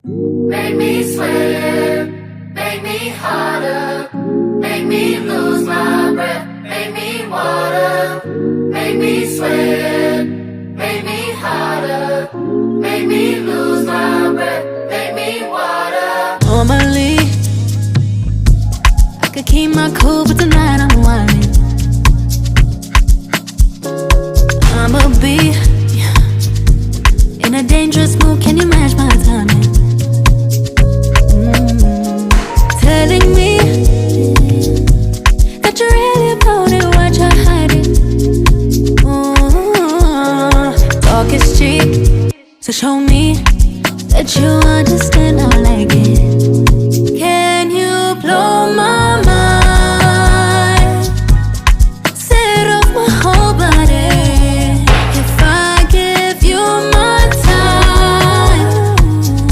Make me sweat, make me harder, make me lose my breath, make me water, make me sweat, make me harder, make me lose my breath, make me water. Normally, I could keep my cool, but tonight I'm whining. I'ma be in a dangerous mood, can you match my timing? Telling me that you really about it, what you're hiding. Talk is cheap, so show me that you understand how